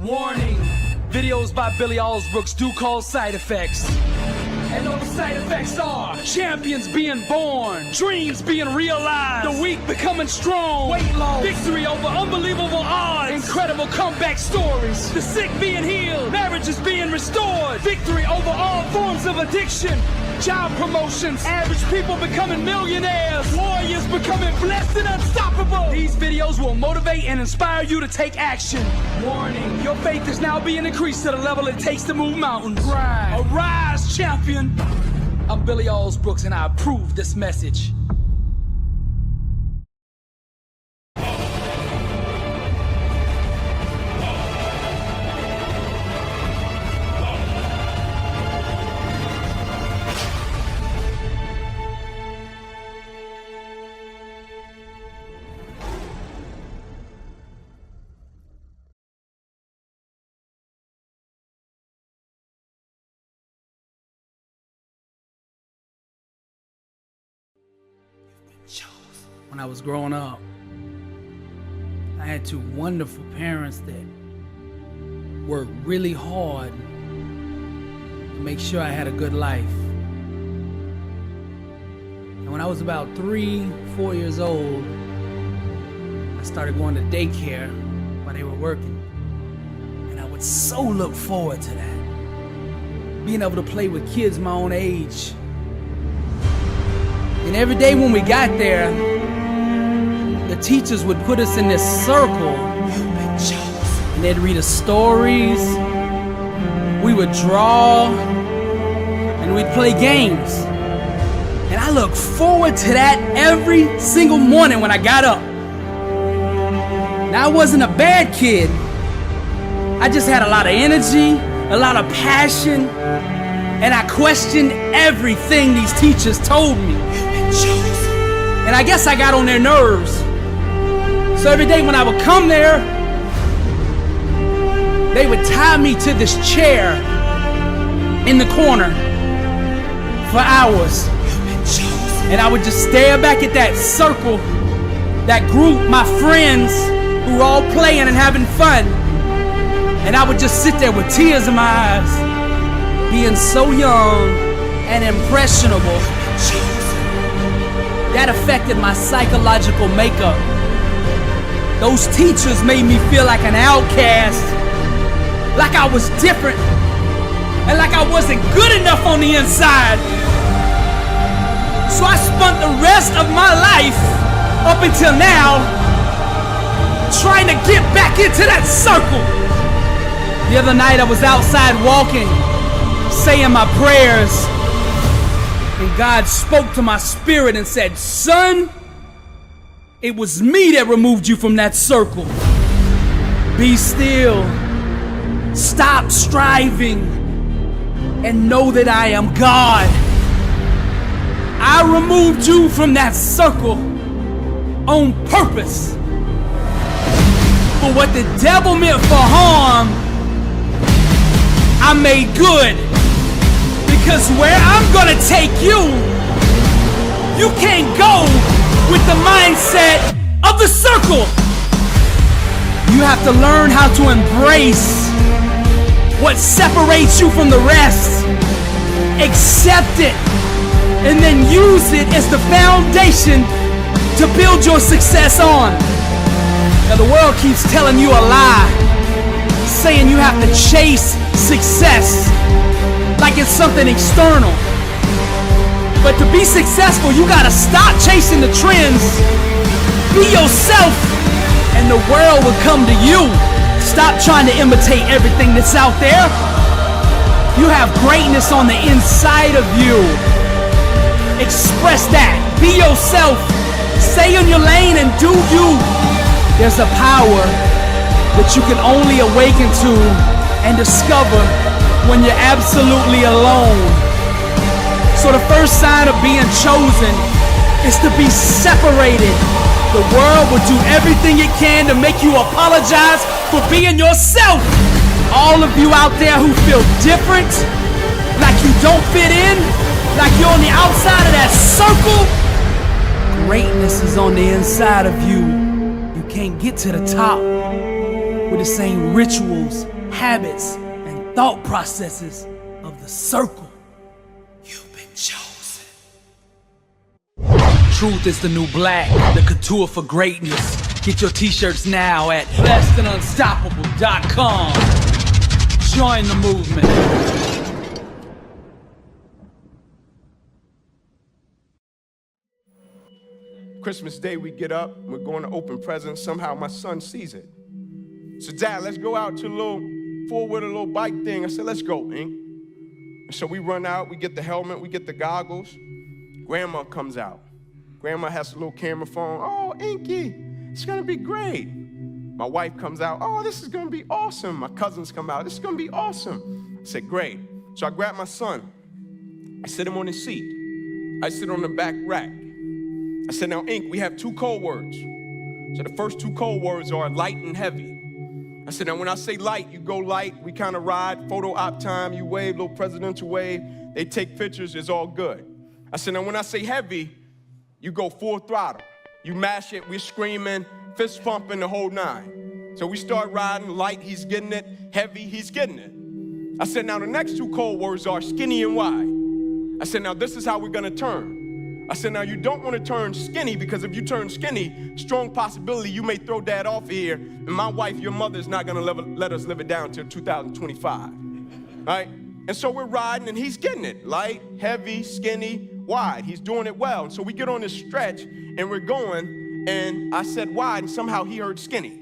Warning, videos by Billy Alsbrooks do cause side effects. And those side effects are champions being born, dreams being realized, the weak becoming strong, weight loss, victory over unbelievable odds, incredible comeback stories, the sick being healed, marriages being restored, victory over all forms of addiction, job promotions, average people becoming millionaires, warriors becoming blessed and unstoppable. These videos will motivate and inspire you to take action. Warning, your faith is now being increased to the level it takes to move mountains. Arise, champion. I'm Billy Alsbrooks and I approve this message. When I was growing up, I had two wonderful parents that worked really hard to make sure I had a good life. And when I was about 3-4 years old, I started going to daycare while they were working. And I would so look forward to that. Being able to play with kids my own age. And every day when we got there, the teachers would put us in this circle. And they'd read us stories. We would draw. And we'd play games. And I look forward to that every single morning when I got up. Now, I wasn't a bad kid. I just had a lot of energy, a lot of passion, and I questioned everything these teachers told me. And I guess I got on their nerves. So every day when I would come there, they would tie me to this chair in the corner for hours. And I would just stare back at that circle, that group, my friends who were all playing and having fun. And I would just sit there with tears in my eyes, being so young and impressionable. That affected my psychological makeup. Those teachers made me feel like an outcast, like I was different, and like I wasn't good enough on the inside. So I spent the rest of my life, up until now, trying to get back into that circle. The other night I was outside walking, saying my prayers, and God spoke to my spirit and said, "Son, it was me that removed you from that circle. Be still, stop striving, and know that I am God. I removed you from that circle on purpose. For what the devil meant for harm, I made good. Because where I'm gonna take you, you can't go with the mindset of the circle. You have to learn how to embrace what separates you from the rest. Accept it, and then use it as the foundation to build your success on. Now the world keeps telling you a lie, saying you have to chase success like it's something external. But to be successful, you gotta stop chasing the trends. Be yourself, and the world will come to you. Stop trying to imitate everything that's out there. You have greatness on the inside of you. Express that. Be yourself. Stay in your lane and do you. There's a power that you can only awaken to and discover when you're absolutely alone. So the first sign of being chosen is to be separated. The world will do everything it can to make you apologize for being yourself. All of you out there who feel different, like you don't fit in, like you're on the outside of that circle, greatness is on the inside of you. You can't get to the top with the same rituals habits, and thought processes of the circle. You've been chosen. Truth is the new black, the couture for greatness. Get your t-shirts now at lessthanunstoppable.com. Join the movement. Christmas Day, we get up, we're going to open presents. Somehow my son sees it. So, Dad, let's go out to a little four-wheeler, little bike thing. I said, let's go, Ink. And so we run out, we get the helmet, we get the goggles. Grandma comes out. Grandma has a little camera phone. Oh, Inky, it's gonna be great. My wife comes out. Oh, this is gonna be awesome. My cousins come out. This is gonna be awesome. I said, great. So I grab my son. I sit him on his seat. I sit on the back rack. I said, now, Ink, we have 2 code words. So the first 2 code words are light and heavy. I said, now when I say light, you go light, we kind of ride, photo op time, you wave, little presidential wave, they take pictures, it's all good. I said, now when I say heavy, you go full throttle. You mash it, we're screaming, fist pumping, the whole 9. So we start riding, light, he's getting it, heavy, he's getting it. I said, now the next 2 code words are skinny and wide. I said, now this is how we're gonna turn. I said, now you don't want to turn skinny, because if you turn skinny, strong possibility you may throw Dad off here, and my wife, your mother, is not going to let us live it down till 2025, right? And so we're riding, and he's getting it, light, heavy, skinny, wide. He's doing it well. And so we get on this stretch, and we're going, and I said wide, and somehow he heard skinny,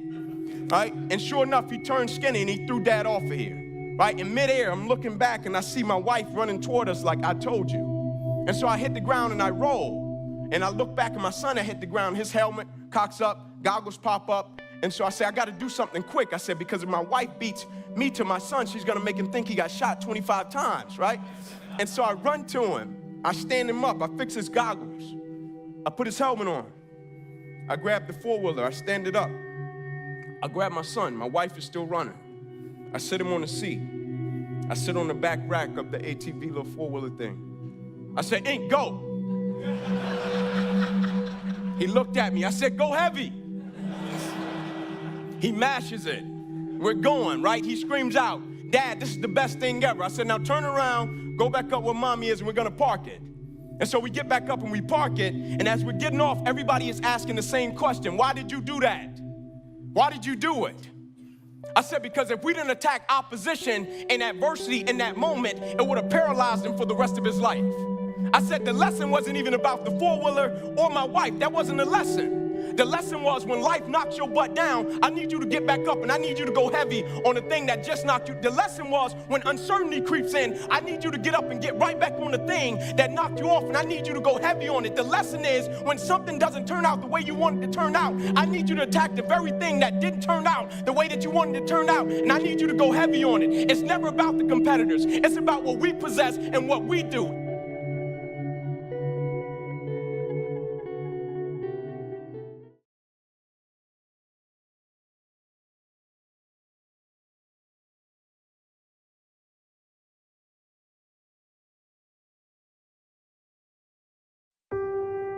right? And sure enough, he turned skinny, and he threw Dad off of here, right? In midair, I'm looking back, and I see my wife running toward us like I told you. And so I hit the ground and I roll. And I look back at my son that hit the ground, his helmet cocks up, goggles pop up. And so I say, I gotta do something quick. I said, because if my wife beats me to my son, she's gonna make him think he got shot 25 times, right? And so I run to him, I stand him up, I fix his goggles, I put his helmet on. I grab the 4-wheeler, I stand it up. I grab my son, my wife is still running. I sit him on the seat. I sit on the back rack of the ATV little 4-wheeler thing. I said, Ink, go. He looked at me. I said, go heavy. He mashes it. We're going, right? He screams out, Dad, this is the best thing ever. I said, now turn around, go back up where Mommy is, and we're going to park it. And so we get back up and we park it, and as we're getting off, everybody is asking the same question. Why did you do that? Why did you do it? I said, because if we didn't attack opposition and adversity in that moment, it would have paralyzed him for the rest of his life. I said the lesson wasn't even about the 4-wheeler or my wife. That wasn't the lesson. The lesson was when life knocks your butt down, I need you to get back up and I need you to go heavy on the thing that just knocked you. The lesson was when uncertainty creeps in, I need you to get up and get right back on the thing that knocked you off, and I need you to go heavy on it. The lesson is when something doesn't turn out the way you wanted it to turn out, I need you to attack the very thing that didn't turn out the way that you wanted it to turn out, and I need you to go heavy on it. It's never about the competitors. It's about what we possess and what we do.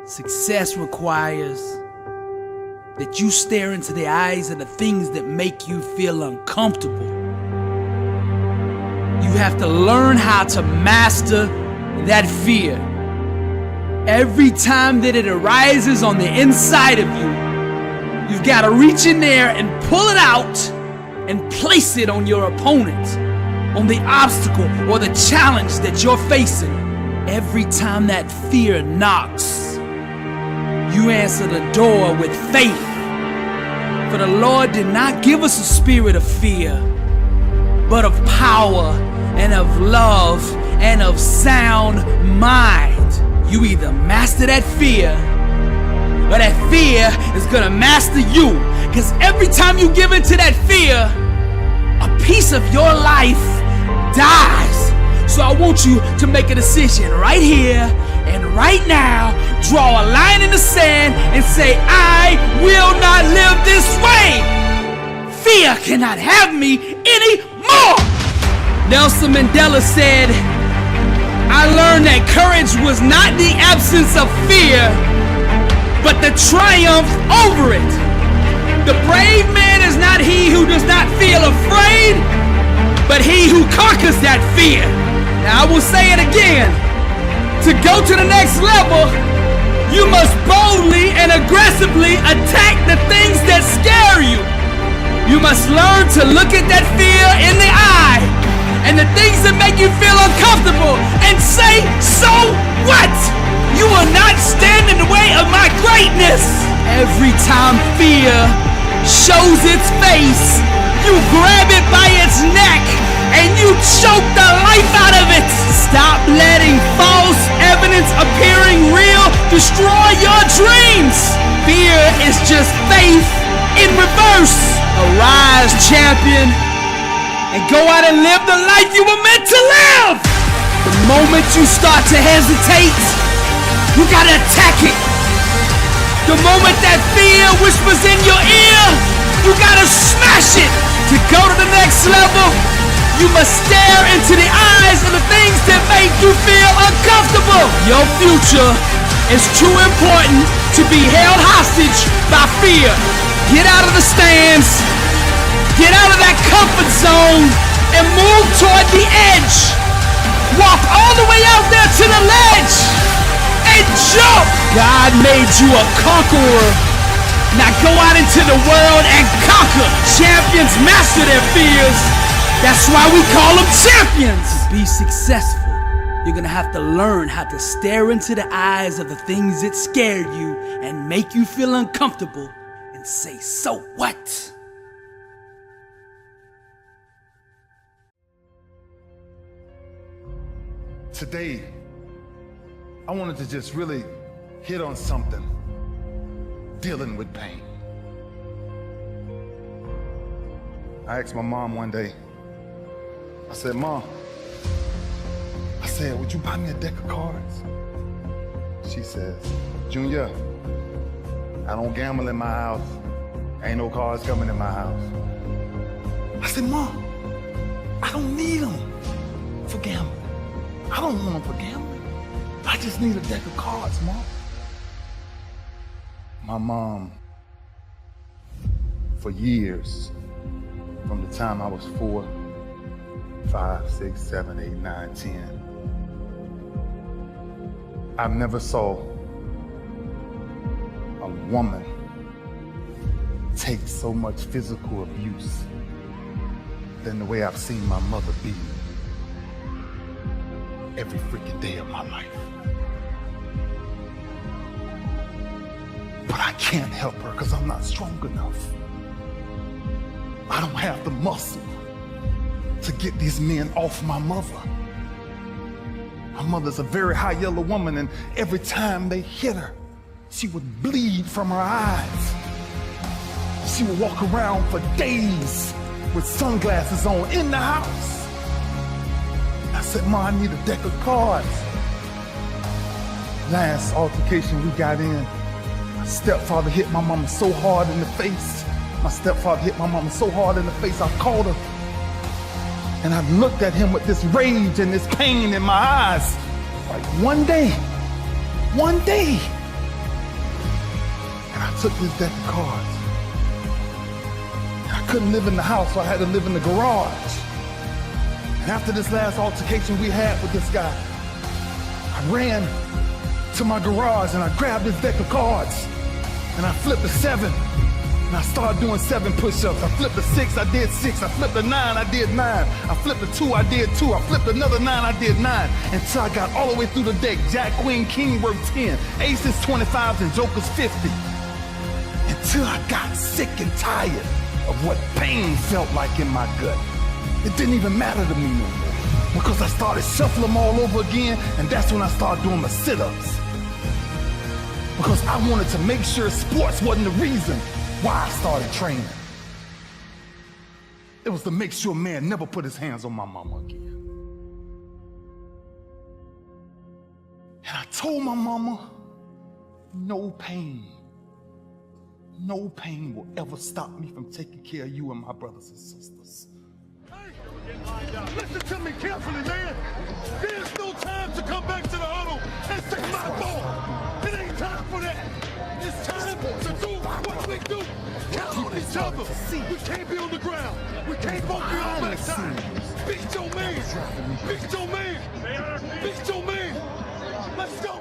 Success requires that you stare into the eyes of the things that make you feel uncomfortable. You have to learn how to master that fear. Every time that it arises on the inside of you, you've got to reach in there and pull it out and place it on your opponent, on the obstacle or the challenge that you're facing. Every time that fear knocks, you answer the door with faith. For the Lord did not give us a spirit of fear, but of power and of love and of sound mind. You either master that fear, or that fear is gonna master you. Because every time you give into that fear, a piece of your life dies. So I want you to make a decision right here and right now. Draw a line in the sand and say, I will not live this way. Fear cannot have me anymore. Nelson Mandela said, I learned that courage was not the absence of fear, but the triumph over it. The brave man is not he who does not feel afraid, conquers that fear. Now I will say it again. To go to the next level, you must boldly and aggressively attack the things that scare you. You must learn to look at that fear in the eye and the things that make you feel uncomfortable and say, so what? You will not stand in the way of my greatness. Every time fear shows its face, you grab it by its neck and you choke the life out of it. Stop letting false evidence appearing real destroy your dreams. Fear is just faith in reverse. Arise, champion, and go out and live the life you were meant to live. The moment you start to hesitate, you gotta attack it. The moment that fear whispers in your ear, you gotta smash it. To go to the next level, you must stare into the eyes of the things that make you feel uncomfortable. Your future is too important to be held hostage by fear. Get out of the stands, get out of that comfort zone, and move toward the edge. Walk all the way out there to the ledge and jump. God made you a conqueror. Now go out into the world and conquer. Champions master their fears. That's why we call them champions. To be successful, you're gonna have to learn how to stare into the eyes of the things that scare you and make you feel uncomfortable and say, so what? Today, I wanted to just really hit on something, dealing with pain. I asked my mom one day, I said, Mom, would you buy me a deck of cards? She says, Junior, I don't gamble in my house. Ain't no cards coming in my house. I said, Mom, I don't need them for gambling. I don't want them for gambling. I just need a deck of cards, Mom. My mom, for years, from the time I was 4, 5, 6, 7, 8, 9, 10, I never saw a woman take so much physical abuse than the way I've seen my mother be every freaking day of my life. But I can't help her because I'm not strong enough. I don't have the muscle to get these men off my mother. My mother's a very high yellow woman, and every time they hit her, she would bleed from her eyes. She would walk around for days with sunglasses on in the house. I said, Ma, I need a deck of cards. Last altercation we got in, my stepfather hit my mama so hard in the face. My stepfather hit my mama so hard in the face, I called her. And I looked at him with this rage and this pain in my eyes. Like one day. And I took this deck of cards. And I couldn't live in the house, so I had to live in the garage. And after this last altercation we had with this guy, I ran to my garage and I grabbed this deck of cards. And I flipped a 7. And I started doing 7 push-ups. I flipped a 6, I did 6. I flipped a 9, I did 9. I flipped a 2, I did 2. I flipped another 9, I did 9. Until I got all the way through the deck. Jack, Queen, King worked 10. Aces, 25s, and Jokers, 50. Until I got sick and tired of what pain felt like in my gut. It didn't even matter to me no more. Because I started shuffling them all over again, and that's when I started doing my sit-ups. Because I wanted to make sure sports wasn't the reason why I started training. It was to make sure a man never put his hands on my mama again. And I told my mama, no pain will ever stop me from taking care of you and my brothers and sisters. Listen to me carefully, man. There's no time to come back to the huddle and say my fault. It ain't time for that. It's time to do what we do. Count on each other. We can't be on the ground. We can't both be on my side. Beat your man. Beat your man. Beat your man. Let's go.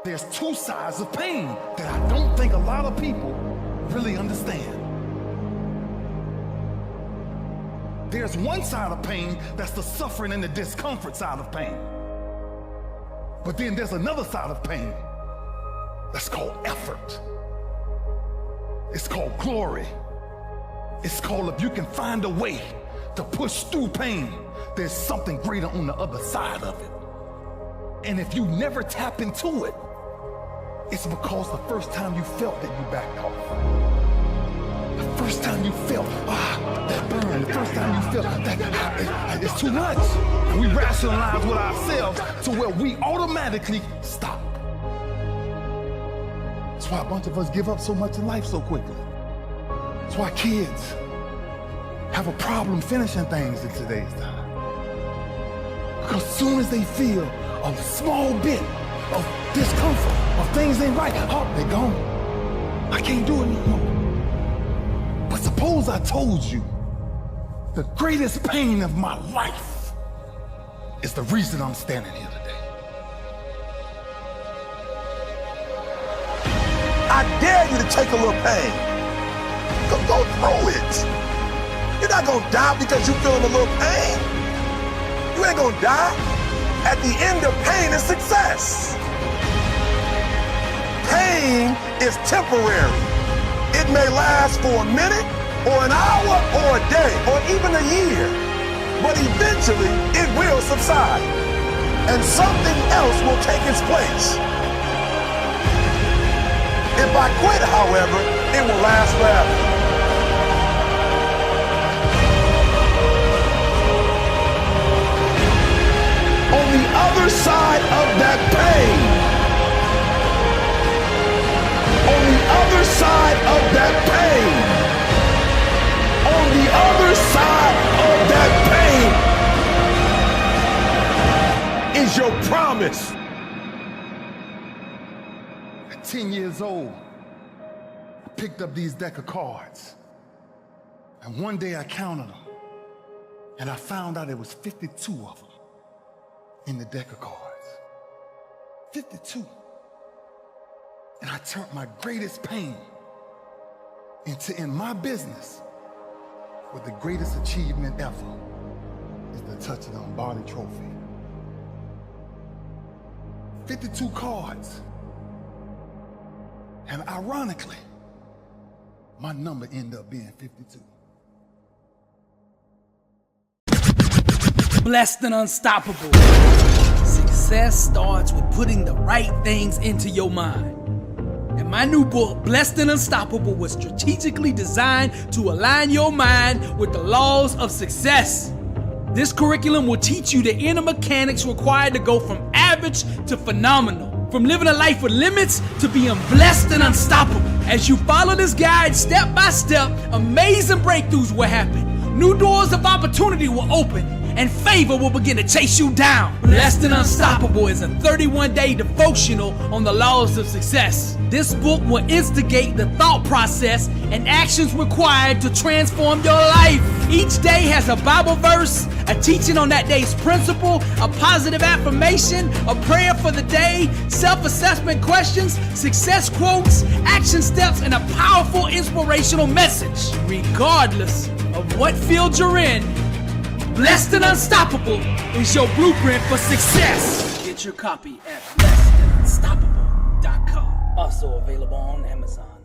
There's two sides of pain that I don't think a lot of people really understand. There's one side of pain that's the suffering and the discomfort side of pain. But then there's another side of pain that's called effort. It's called glory. It's called, if you can find a way to push through pain, there's something greater on the other side of it. And if you never tap into it, it's because the first time you felt that you backed off. The first time you felt, that burn. The first time you felt that it's too much. And we rationalize with ourselves to where we automatically stop. That's why a bunch of us give up so much in life so quickly. That's why kids have a problem finishing things in today's time. Because as soon as they feel a small bit of discomfort, of things ain't right, they're gone. I can't do it no more. But suppose I told you the greatest pain of my life is the reason I'm standing here today. I dare you to take a little pain. Go through it. You're not gonna die because you're feeling a little pain. You ain't gonna die. At the end of pain is success. Pain is temporary. It may last for a minute, or an hour, or a day, or even a year. But eventually, it will subside. And something else will take its place. If I quit, however, it will last forever. On the other side of that pain, on the other side of that pain, on the other side of that pain is your promise. At 10 years old, I picked up these deck of cards. And one day I counted them. And I found out there was 52 of them in the deck of cards. 52. And I turned my greatest pain into, in my business, what the greatest achievement ever is the touch of the Barley Trophy. 52 cards. And ironically, my number ended up being 52. Blessed and unstoppable. Success starts with putting the right things into your mind. And my new book, Blessed and Unstoppable, was strategically designed to align your mind with the laws of success. This curriculum will teach you the inner mechanics required to go from average to phenomenal. From living a life with limits to being blessed and unstoppable. As you follow this guide step by step, amazing breakthroughs will happen. New doors of opportunity will open, and favor will begin to chase you down. Blessed and Unstoppable is a 31-day devotional on the laws of success. This book will instigate the thought process and actions required to transform your life. Each day has a Bible verse, a teaching on that day's principle, a positive affirmation, a prayer for the day, self-assessment questions, success quotes, action steps, and a powerful inspirational message. Regardless of what field you're in, Blessed and Unstoppable is your blueprint for success. Get your copy at blessedandunstoppable.com. Also available on Amazon.